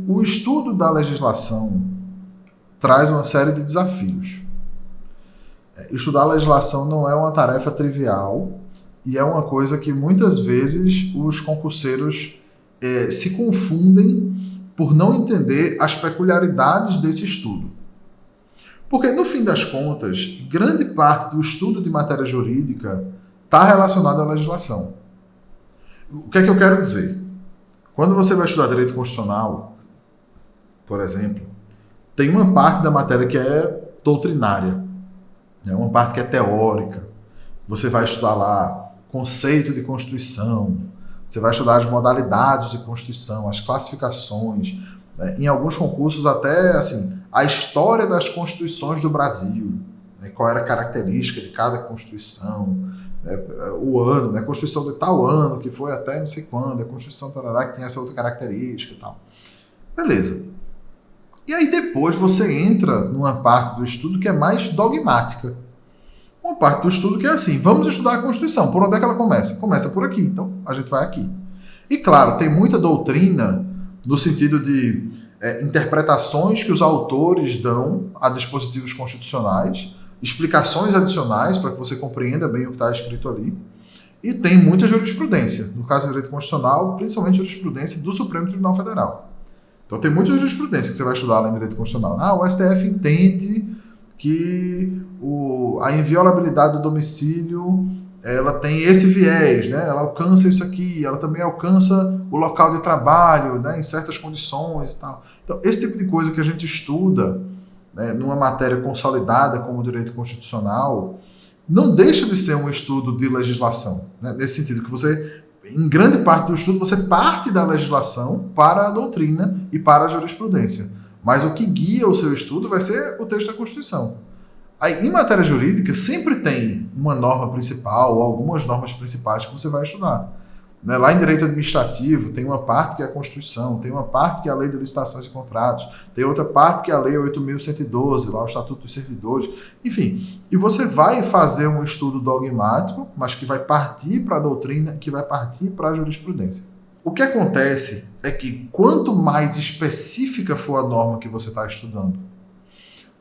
O estudo da legislação traz uma série de desafios. Estudar a legislação não é uma tarefa trivial e é uma coisa que muitas vezes os concurseiros se confundem por não entender as peculiaridades desse estudo. Porque, no fim das contas, grande parte do estudo de matéria jurídica está relacionada à legislação. O que é que eu quero dizer? Quando você vai estudar direito constitucional, por exemplo, tem uma parte da matéria que é doutrinária, né? Uma parte que é teórica. Você vai estudar lá conceito de Constituição, você vai estudar as modalidades de Constituição, as classificações, né? Em alguns concursos até assim, a história das constituições do Brasil, né? Qual era a característica de cada Constituição, né? O ano, né? A Constituição de tal ano, que foi até não sei quando, a Constituição tarará, que tem essa outra característica e tal. Beleza. E aí depois você entra numa parte do estudo que é mais dogmática. Uma parte do estudo que é assim, vamos estudar a Constituição. Por onde é que ela começa? Começa por aqui, então a gente vai aqui. E claro, tem muita doutrina no sentido de interpretações que os autores dão a dispositivos constitucionais, explicações adicionais para que você compreenda bem o que está escrito ali. E tem muita jurisprudência. No caso do direito constitucional, principalmente jurisprudência do Supremo Tribunal Federal. Então tem muita jurisprudência que você vai estudar lá em direito constitucional. O STF entende que a inviolabilidade do domicílio ela tem esse viés, né? Ela alcança isso aqui, ela também alcança o local de trabalho, né? Em certas condições e tal. Então esse tipo de coisa que a gente estuda, né, numa matéria consolidada como o direito constitucional não deixa de ser um estudo de legislação, né? Nesse sentido que você, em grande parte do estudo, você parte da legislação para a doutrina e para a jurisprudência. Mas o que guia o seu estudo vai ser o texto da Constituição. Aí, em matéria jurídica, sempre tem uma norma principal ou algumas normas principais que você vai estudar. Né? Lá em direito administrativo, tem uma parte que é a Constituição, tem uma parte que é a Lei de Licitações e Contratos, tem outra parte que é a Lei 8.112, lá o Estatuto dos Servidores, enfim. E você vai fazer um estudo dogmático, mas que vai partir para a doutrina, que vai partir para a jurisprudência. O que acontece é que quanto mais específica for a norma que você está estudando,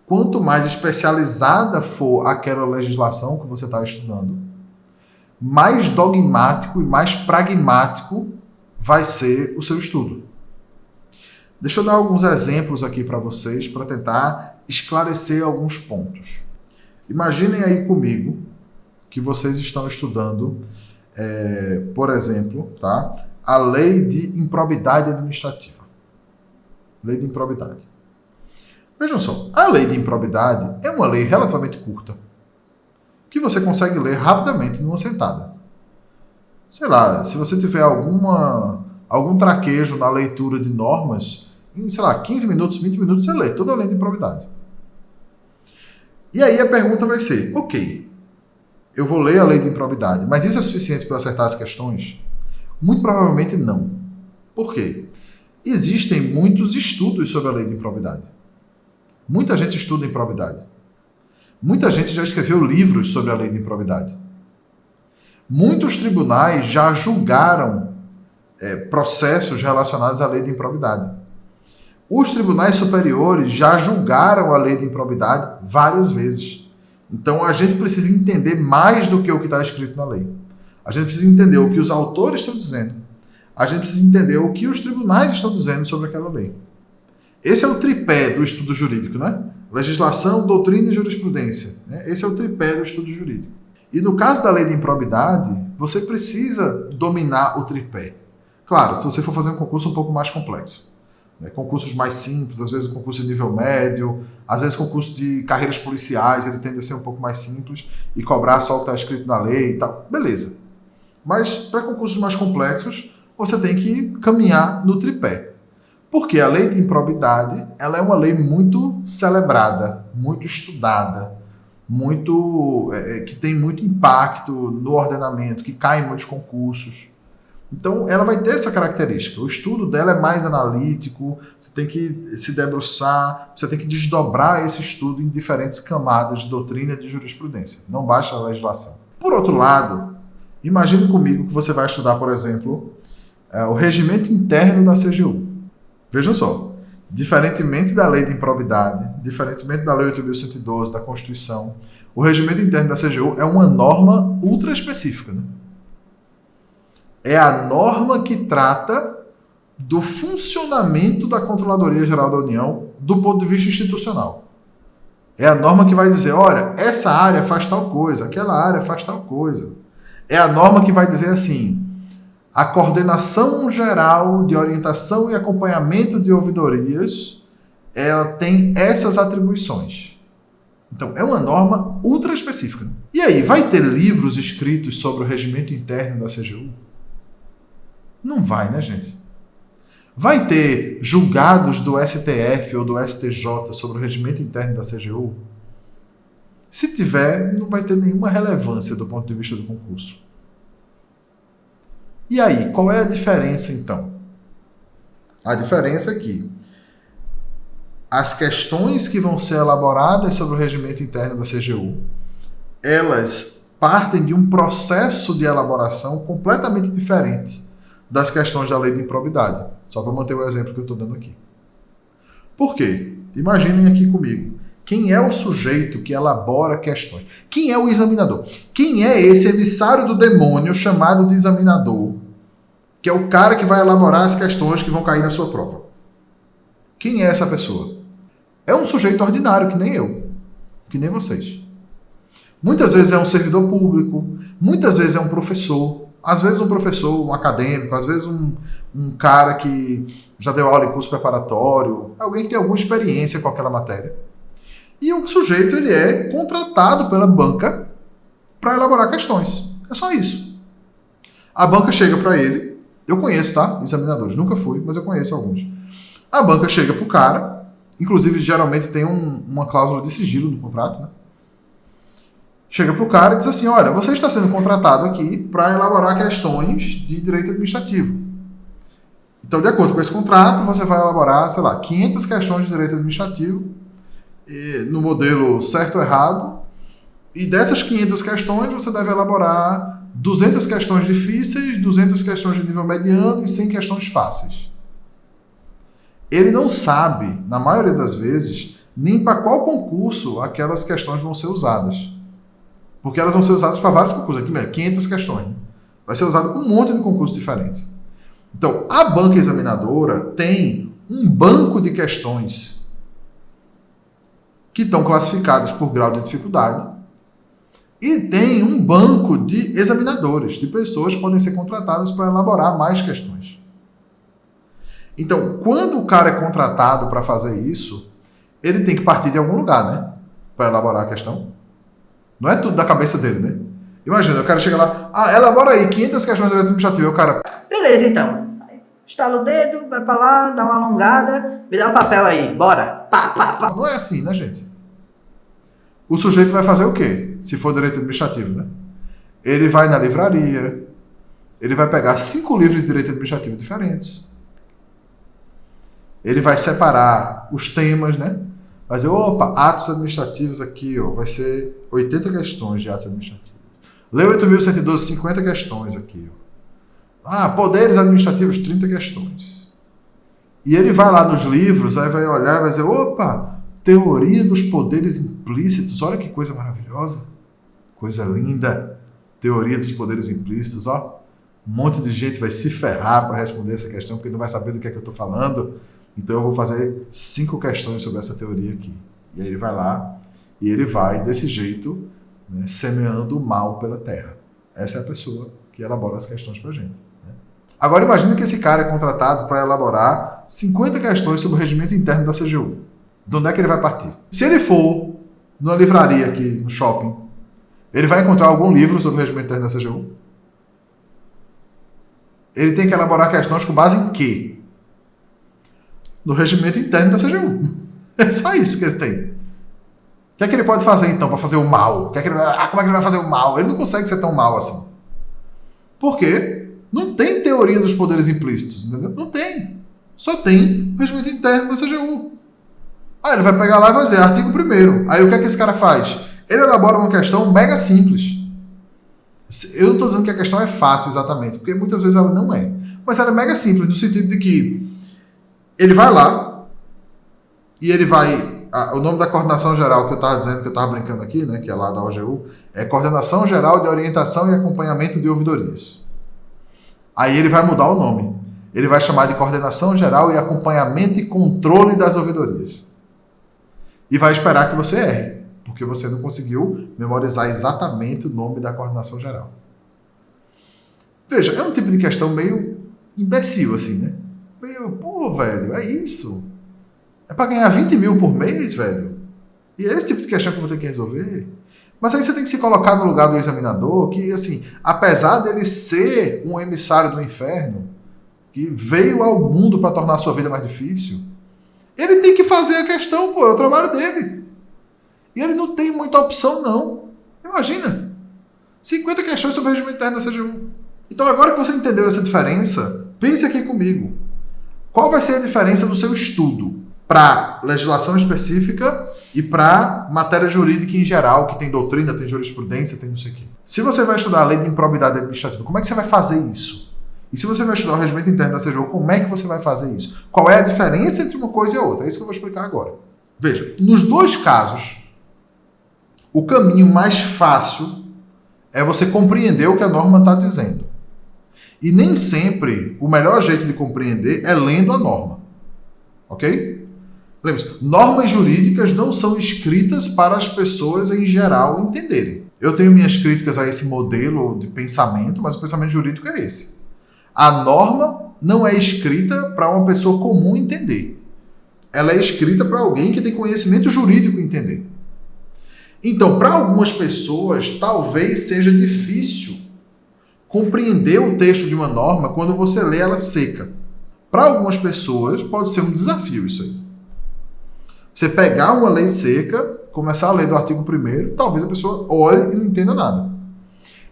quanto mais especializada for aquela legislação que você está estudando, mais dogmático e mais pragmático vai ser o seu estudo. Deixa eu dar alguns exemplos aqui para vocês para tentar esclarecer alguns pontos. Imaginem aí comigo que vocês estão estudando, por exemplo, tá, a Lei de Improbidade Administrativa. Lei de Improbidade. Vejam só, a Lei de Improbidade é uma lei relativamente curta, que você consegue ler rapidamente numa sentada. Sei lá, se você tiver algum traquejo na leitura de normas, em, sei lá, 15 minutos, 20 minutos, você lê toda a lei de improbidade. E aí a pergunta vai ser, ok, eu vou ler a lei de improbidade, mas isso é suficiente para acertar as questões? Muito provavelmente não. Por quê? Existem muitos estudos sobre a lei de improbidade. Muita gente estuda improbidade. Muita gente já escreveu livros sobre a lei de improbidade. Muitos tribunais já julgaram processos relacionados à lei de improbidade. Os tribunais superiores já julgaram a lei de improbidade várias vezes. Então a gente precisa entender mais do que o que está escrito na lei. A gente precisa entender o que os autores estão dizendo. A gente precisa entender o que os tribunais estão dizendo sobre aquela lei. Esse é o tripé do estudo jurídico, né? Legislação, doutrina e jurisprudência. Né? Esse é o tripé do estudo jurídico. E no caso da lei de improbidade, você precisa dominar o tripé. Claro, se você for fazer um concurso um pouco mais complexo. Né? Concursos mais simples, às vezes um concurso de nível médio, às vezes concurso de carreiras policiais, ele tende a ser um pouco mais simples e cobrar só o que está escrito na lei e tal. Beleza. Mas para concursos mais complexos, você tem que caminhar no tripé. Porque a lei de improbidade, ela é uma lei muito celebrada, muito estudada, que tem muito impacto no ordenamento, que cai em muitos concursos. Então, ela vai ter essa característica. O estudo dela é mais analítico, você tem que se debruçar, você tem que desdobrar esse estudo em diferentes camadas de doutrina e de jurisprudência. Não basta a legislação. Por outro lado, imagine comigo que você vai estudar, por exemplo, o regimento interno da CGU. Vejam só, diferentemente da lei de improbidade, diferentemente da lei 8.112, da Constituição, o regimento interno da CGU é uma norma ultra específica, né? É a norma que trata do funcionamento da Controladoria Geral da União do ponto de vista institucional. É a norma que vai dizer, olha, essa área faz tal coisa, aquela área faz tal coisa. É a norma que vai dizer assim, a Coordenação Geral de Orientação e Acompanhamento de Ouvidorias, ela tem essas atribuições. Então, é uma norma ultra específica. E aí, vai ter livros escritos sobre o regimento interno da CGU? Não vai, né, gente? Vai ter julgados do STF ou do STJ sobre o regimento interno da CGU? Se tiver, não vai ter nenhuma relevância do ponto de vista do concurso. E aí, qual é a diferença, então? A diferença é que as questões que vão ser elaboradas sobre o regimento interno da CGU, elas partem de um processo de elaboração completamente diferente das questões da lei de improbidade. Só para manter o exemplo que eu estou dando aqui. Por quê? Imaginem aqui comigo. Quem é o sujeito que elabora questões? Quem é o examinador? Quem é esse emissário do demônio chamado de examinador? Que é o cara que vai elaborar as questões que vão cair na sua prova. Quem é essa pessoa? É um sujeito ordinário, que nem eu. Que nem vocês. Muitas vezes é um servidor público. Muitas vezes é um professor. Às vezes um professor, um acadêmico, às vezes um cara que já deu aula em curso preparatório, alguém que tem alguma experiência com aquela matéria. E o sujeito, ele é contratado pela banca para elaborar questões. É só isso. A banca chega para ele, eu conheço, tá? Examinadores, nunca fui, mas eu conheço alguns. A banca chega pro cara, inclusive geralmente tem uma cláusula de sigilo no contrato, né? Chega para o cara e diz assim, olha, você está sendo contratado aqui para elaborar questões de direito administrativo. Então, de acordo com esse contrato, você vai elaborar, sei lá, 500 questões de direito administrativo, no modelo certo ou errado, e dessas 500 questões você deve elaborar 200 questões difíceis, 200 questões de nível mediano e 100 questões fáceis. Ele não sabe, na maioria das vezes, nem para qual concurso aquelas questões vão ser usadas. Porque elas vão ser usadas para vários concursos. Aqui mesmo, 500 questões. Né? Vai ser usado para um monte de concursos diferentes. Então, a banca examinadora tem um banco de questões que estão classificadas por grau de dificuldade e tem um banco de examinadores, de pessoas que podem ser contratadas para elaborar mais questões. Então, quando o cara é contratado para fazer isso, ele tem que partir de algum lugar, né? Para elaborar a questão. Não é tudo da cabeça dele, né? Imagina, o cara chega lá, elabora aí 500 questões de direito administrativo, o cara... Beleza, então. Estala o dedo, vai pra lá, dá uma alongada, me dá um papel aí, bora. Pá, pá, pá. Não é assim, né, gente? O sujeito vai fazer o quê? Se for direito administrativo, né? Ele vai na livraria, ele vai pegar 5 livros de direito administrativo diferentes. Ele vai separar os temas, né? Vai dizer, opa, atos administrativos aqui, ó, vai ser 80 questões de atos administrativos. Lei 8.112, 50 questões aqui, ó. Poderes administrativos, 30 questões. E ele vai lá nos livros, aí vai olhar e vai dizer, opa, teoria dos poderes implícitos, olha que coisa maravilhosa, coisa linda, teoria dos poderes implícitos, ó. Um monte de gente vai se ferrar para responder essa questão, porque não vai saber do que é que eu estou falando. Então eu vou fazer 5 questões sobre essa teoria aqui. E aí ele vai lá e ele vai, desse jeito, né, semeando o mal pela terra. Essa é a pessoa que elabora as questões para a gente. Né? Agora imagina que esse cara é contratado para elaborar 50 questões sobre o regimento interno da CGU. De onde é que ele vai partir? Se ele for numa livraria aqui, no shopping, ele vai encontrar algum livro sobre o regimento interno da CGU? Ele tem que elaborar questões com base em quê? No regimento interno da CGU. É só isso que ele tem. O que é que ele pode fazer, então, para fazer o mal? Como é que ele vai fazer o mal? Ele não consegue ser tão mal assim. Por quê? Não tem teoria dos poderes implícitos, entendeu? Não tem. Só tem o regimento interno da CGU. Aí ele vai pegar lá e vai dizer, artigo 1º. Aí o que é que esse cara faz? Ele elabora uma questão mega simples. Eu não estou dizendo que a questão é fácil exatamente, porque muitas vezes ela não é. Mas ela é mega simples, no sentido de que Ele vai lá e ele vai... O nome da coordenação geral que eu estava dizendo, que eu estava brincando aqui, né, que é lá da OGU, é Coordenação Geral de Orientação e Acompanhamento de Ouvidorias. Aí ele vai mudar o nome. Ele vai chamar de Coordenação Geral e Acompanhamento e Controle das Ouvidorias. E vai esperar que você erre, porque você não conseguiu memorizar exatamente o nome da coordenação geral. Veja, é um tipo de questão meio imbecil, assim, né? Meio, pô, velho, é isso. É pra ganhar 20 mil por mês, velho? E é esse tipo de questão que eu vou ter que resolver? Mas aí você tem que se colocar no lugar do examinador, que, assim, apesar dele ser um emissário do inferno, que veio ao mundo para tornar a sua vida mais difícil, ele tem que fazer a questão, pô, é o trabalho dele. E ele não tem muita opção, não. Imagina. 50 questões sobre o regimento interno da CGU. Então, agora que você entendeu essa diferença, pense aqui comigo. Qual vai ser a diferença do seu estudo para legislação específica e para matéria jurídica em geral, que tem doutrina, tem jurisprudência, tem não sei o quê? Se você vai estudar a lei de improbidade administrativa, como é que você vai fazer isso? E se você vai estudar o regimento interno da CGU, como é que você vai fazer isso? Qual é a diferença entre uma coisa e a outra? É isso que eu vou explicar agora. Veja, nos dois casos, o caminho mais fácil é você compreender o que a norma está dizendo. E nem sempre o melhor jeito de compreender é lendo a norma. Ok? Lembre-se, normas jurídicas não são escritas para as pessoas em geral entenderem. Eu tenho minhas críticas a esse modelo de pensamento, mas o pensamento jurídico é esse. A norma não é escrita para uma pessoa comum entender. Ela é escrita para alguém que tem conhecimento jurídico entender. Então, para algumas pessoas, talvez seja difícil compreender o texto de uma norma quando você lê ela seca. Para algumas pessoas, pode ser um desafio isso aí. Você pegar uma lei seca, começar a ler do artigo 1º, talvez a pessoa olhe e não entenda nada.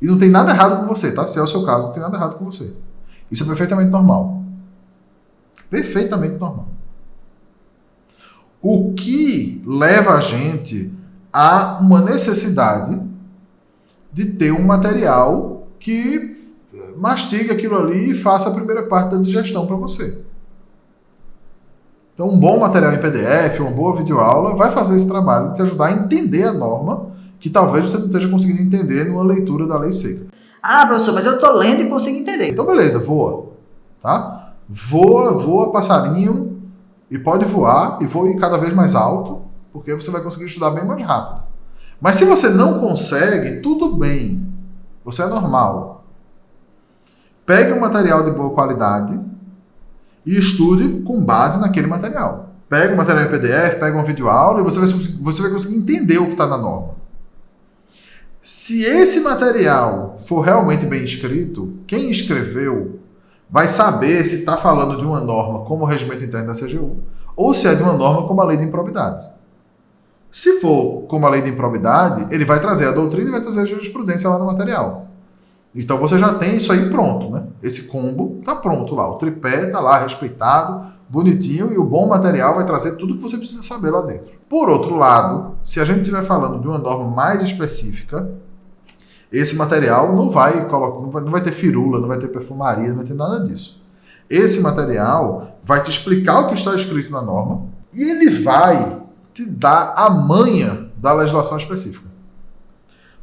E não tem nada errado com você, tá? Se é o seu caso, não tem nada errado com você. Isso é perfeitamente normal. Perfeitamente normal. O que leva a gente a uma necessidade de ter um material que mastigue aquilo ali e faça a primeira parte da digestão para você. Então, um bom material em PDF, uma boa videoaula, vai fazer esse trabalho de te ajudar a entender a norma que talvez você não esteja conseguindo entender numa leitura da lei seca. Ah, professor, mas eu estou lendo e consigo entender. Então, beleza, voa. Tá? Voa, passarinho, e pode voar, e voe cada vez mais alto, porque você vai conseguir estudar bem mais rápido. Mas se você não consegue, tudo bem. Você é normal. Pegue um material de boa qualidade e estude com base naquele material. Pega um material em PDF, pega uma videoaula e você vai conseguir entender o que está na norma. Se esse material for realmente bem escrito, quem escreveu vai saber se está falando de uma norma como o regimento interno da CGU ou se é de uma norma como a lei de improbidade. Se for como a lei de improbidade, ele vai trazer a doutrina e vai trazer a jurisprudência lá no material. Então você já tem isso aí pronto, né? Esse combo está pronto lá. O tripé está lá respeitado, bonitinho, e o bom material vai trazer tudo que você precisa saber lá dentro. Por outro lado, se a gente estiver falando de uma norma mais específica, esse material não vai ter firula, não vai ter perfumaria, não vai ter nada disso. Esse material vai te explicar o que está escrito na norma e ele vai te dar a manha da legislação específica.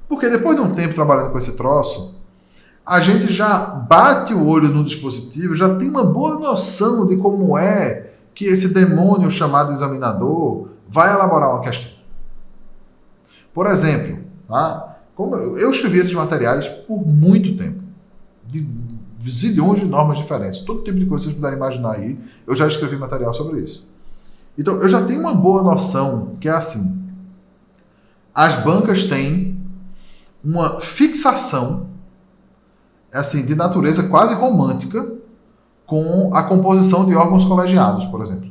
Porque depois de um tempo trabalhando com esse troço, a gente já bate o olho no dispositivo, já tem uma boa noção de como é que esse demônio chamado examinador vai elaborar uma questão. Por exemplo, tá? Como eu escrevi esses materiais por muito tempo, de zilhões de normas diferentes, todo tipo de coisa que vocês puderem imaginar aí, eu já escrevi material sobre isso. Então, eu já tenho uma boa noção que é assim, as bancas têm uma fixação assim, de natureza quase romântica com a composição de órgãos colegiados, por exemplo.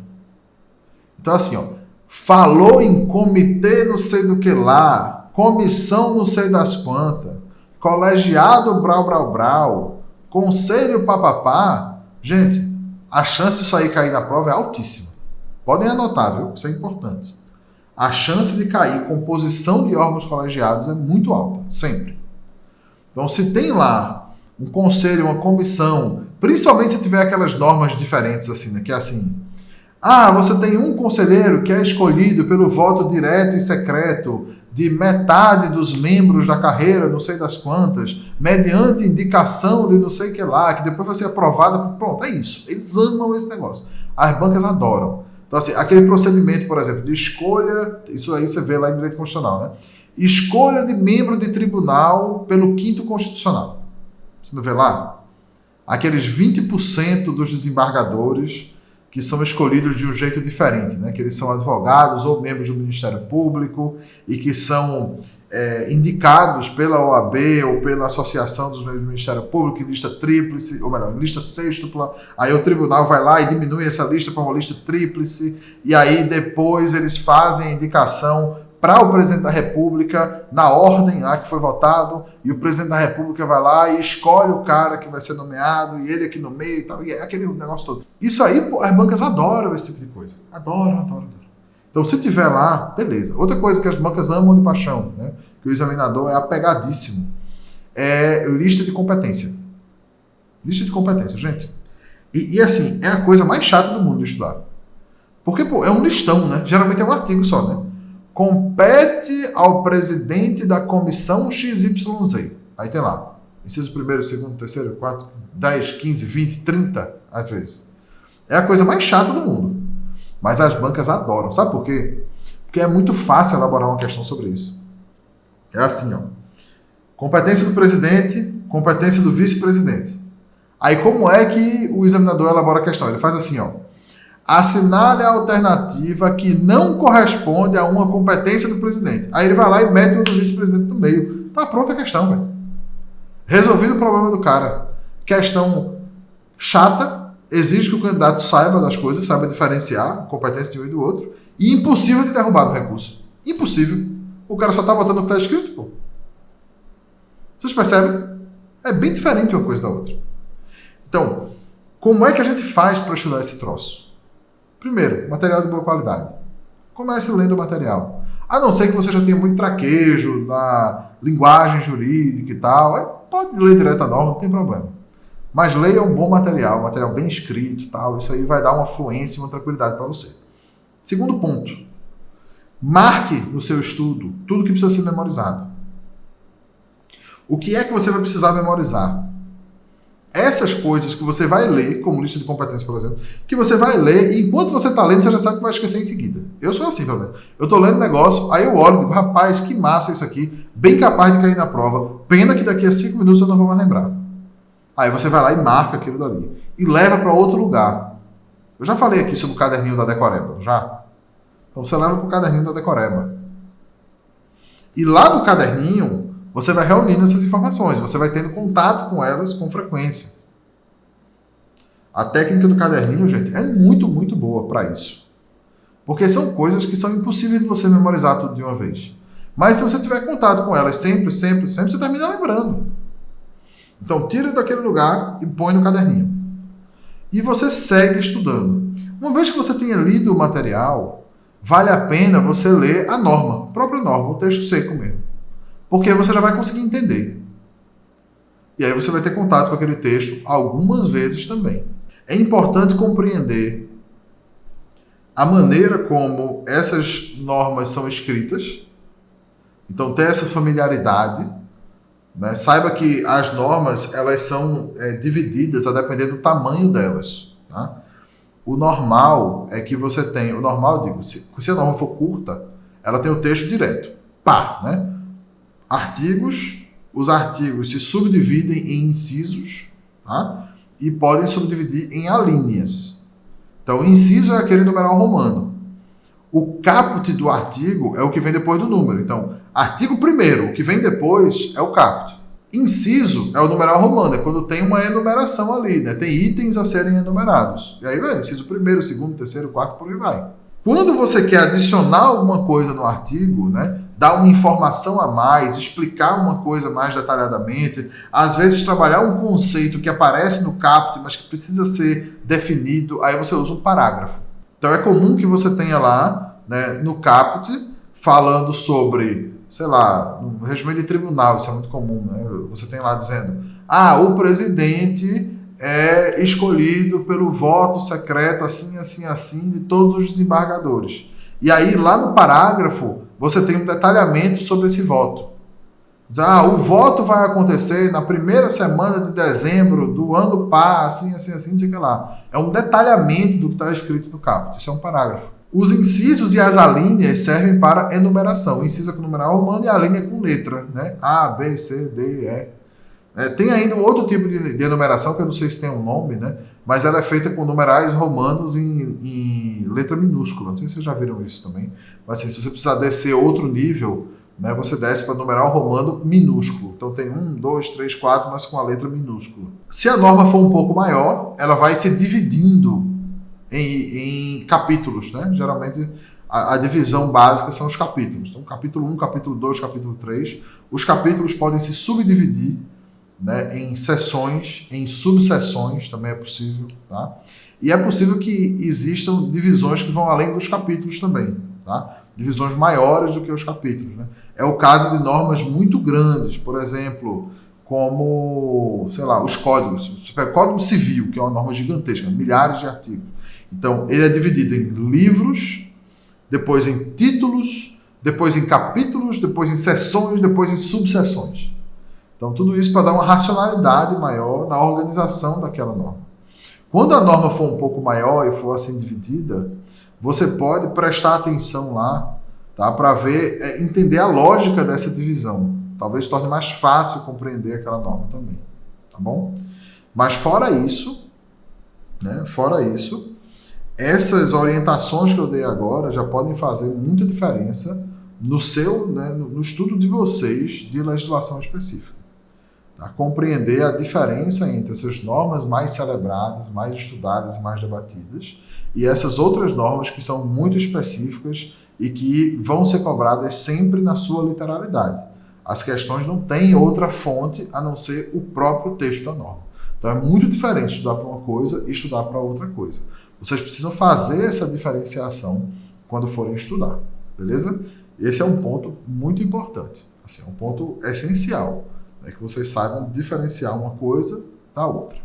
Então, assim, ó, falou em comitê não sei do que lá, comissão não sei das quantas, colegiado brau, brau, brau, conselho papapá. Gente, a chance disso aí cair na prova é altíssima. Podem anotar, viu? Isso é importante. A chance de cair composição de órgãos colegiados é muito alta, sempre. Então, se tem lá um conselho, uma comissão, principalmente se tiver aquelas normas diferentes, assim, né? Que é assim, Ah, você tem um conselheiro que é escolhido pelo voto direto e secreto de metade dos membros da carreira, não sei das quantas, mediante indicação de não sei o que lá, que depois vai ser aprovada. Pronto, é isso. Eles amam esse negócio. As bancas adoram. Então, assim, aquele procedimento, por exemplo, de escolha, isso aí você vê lá em direito constitucional, né? Escolha de membro de tribunal pelo 5º Constitucional. Você não vê lá? Aqueles 20% dos desembargadores que são escolhidos de um jeito diferente, né? Que eles são advogados ou membros do Ministério Público e que são indicados pela OAB ou pela Associação dos Membros do Ministério Público em lista tríplice, ou melhor, em lista sêxtupla. Aí o tribunal vai lá e diminui essa lista para uma lista tríplice, e aí depois eles fazem a indicação para o presidente da República na ordem lá que foi votado, e o presidente da República vai lá e escolhe o cara que vai ser nomeado, e ele aqui no meio e tal, e é aquele negócio todo. Isso aí, pô, as bancas adoram esse tipo de coisa. Adoram. Então, se tiver lá, beleza. Outra coisa que as bancas amam de paixão, né, que o examinador é apegadíssimo, é lista de competência. Lista de competência, gente. E assim, é a coisa mais chata do mundo de estudar. Porque, pô, é um listão, né? Geralmente é um artigo só, né? Compete ao presidente da comissão XYZ. Aí tem lá, inciso 1º, 2º, 3º, 4º, 10, 15, 20, 30, às vezes. É a coisa mais chata do mundo. Mas as bancas adoram. Sabe por quê? Porque é muito fácil elaborar uma questão sobre isso. É assim, ó. Competência do presidente, competência do vice-presidente. Aí como é que o examinador elabora a questão? Ele faz assim, ó. Assinale a alternativa que não corresponde a uma competência do presidente. Aí ele vai lá e mete o do vice-presidente no meio. Tá pronta a questão, velho. Resolvido o problema do cara. Questão chata, exige que o candidato saiba das coisas, saiba diferenciar a competência de um e do outro, e impossível de derrubar no recurso. Impossível. O cara só tá botando o que tá escrito, pô. Vocês percebem? É bem diferente uma coisa da outra. Então, como é que a gente faz para estudar esse troço? Primeiro, material de boa qualidade. Comece lendo o material. A não ser que você já tenha muito traquejo na linguagem jurídica e tal, pode ler direto a norma, não tem problema. Mas leia um bom material bem escrito e tal, isso aí vai dar uma fluência e uma tranquilidade para você. Segundo ponto, marque no seu estudo tudo que precisa ser memorizado. O que é que você vai precisar memorizar? Essas coisas que você vai ler, como lista de competências, por exemplo, que você vai ler e enquanto você está lendo, você já sabe que vai esquecer em seguida. Eu sou assim, pelo menos. Eu estou lendo um negócio, aí eu olho e digo, rapaz, que massa isso aqui, bem capaz de cair na prova. Pena que daqui a 5 minutos eu não vou mais lembrar. Aí você vai lá e marca aquilo dali. E leva para outro lugar. Eu já falei aqui sobre o caderninho da Decoreba, já? Então você leva para o caderninho da Decoreba. E lá no caderninho, você vai reunindo essas informações, você vai tendo contato com elas com frequência. A técnica do caderninho, gente, é muito, muito boa para isso. Porque são coisas que são impossíveis de você memorizar tudo de uma vez. Mas se você tiver contato com elas sempre, você termina lembrando. Então, tira daquele lugar e põe no caderninho. E você segue estudando. Uma vez que você tenha lido o material, vale a pena você ler a norma, a própria norma, o texto seco mesmo. Porque você já vai conseguir entender. E aí você vai ter contato com aquele texto algumas vezes também. É importante compreender a maneira como essas normas são escritas. Então, ter essa familiaridade. Né? Saiba que as normas elas são divididas a depender do tamanho delas. Tá? O normal é que você tem... O normal, eu digo, se a norma for curta, ela tem o texto direto. Pá, né? Artigos, os artigos se subdividem em incisos, tá? E podem subdividir em alíneas. Então, o inciso é aquele numeral romano. O caput do artigo é o que vem depois do número. Então, artigo primeiro, o que vem depois é o caput. Inciso é o numeral romano, é quando tem uma enumeração ali, né? Tem itens a serem enumerados. E aí vai, inciso primeiro, segundo, terceiro, quarto, por aí vai. Quando você quer adicionar alguma coisa no artigo, né? Dar uma informação a mais, explicar uma coisa mais detalhadamente, às vezes trabalhar um conceito que aparece no caput, mas que precisa ser definido, aí você usa um parágrafo. Então é comum que você tenha lá, né, no caput, falando sobre, sei lá, no regimento de tribunal, isso é muito comum, né? Você tem lá dizendo, o presidente é escolhido pelo voto secreto, assim, assim, assim, de todos os desembargadores. E aí, lá no parágrafo, você tem um detalhamento sobre esse voto. O voto vai acontecer na primeira semana de dezembro do ano pá, assim, assim, assim, não sei o que lá. É um detalhamento do que está escrito no caput. Isso é um parágrafo. Os incisos e as alíneas servem para enumeração. O inciso é com numeral romano e a alínea com letra, né? A, B, C, D, E. Tem ainda um outro tipo de enumeração, que eu não sei se tem um nome, né? Mas ela é feita com numerais romanos em letra minúscula. Não sei se vocês já viram isso também. Mas assim, se você precisar descer outro nível, né, você desce para numeral romano minúsculo. Então tem 1, 2, 3, 4, mas com a letra minúscula. Se a norma for um pouco maior, ela vai se dividindo em capítulos, né? Geralmente a divisão básica são os capítulos. Então capítulo 1, capítulo 2, capítulo 3. Os capítulos podem se subdividir, né, em seções, em subseções, também é possível, tá? E é possível que existam divisões que vão além dos capítulos também, tá? Divisões maiores do que os capítulos, né? É o caso de normas muito grandes, por exemplo, como, sei lá, os códigos. Você pega o Código Civil, que é uma norma gigantesca, milhares de artigos. Então, ele é dividido em livros, depois em títulos, depois em capítulos, depois em seções, depois em subseções. Então, tudo isso para dar uma racionalidade maior na organização daquela norma. Quando a norma for um pouco maior e for assim dividida, você pode prestar atenção lá, tá, para ver, entender a lógica dessa divisão. Talvez torne mais fácil compreender aquela norma também, tá bom? Mas fora isso, né, essas orientações que eu dei agora já podem fazer muita diferença no seu, né, no estudo de vocês de legislação específica. Tá? Compreender a diferença entre essas normas mais celebradas, mais estudadas e mais debatidas e essas outras normas que são muito específicas e que vão ser cobradas sempre na sua literalidade. As questões não têm outra fonte a não ser o próprio texto da norma. Então é muito diferente estudar para uma coisa e estudar para outra coisa. Vocês precisam fazer essa diferenciação quando forem estudar, beleza? Esse é um ponto muito importante, assim, é um ponto essencial. É que vocês saibam diferenciar uma coisa da outra.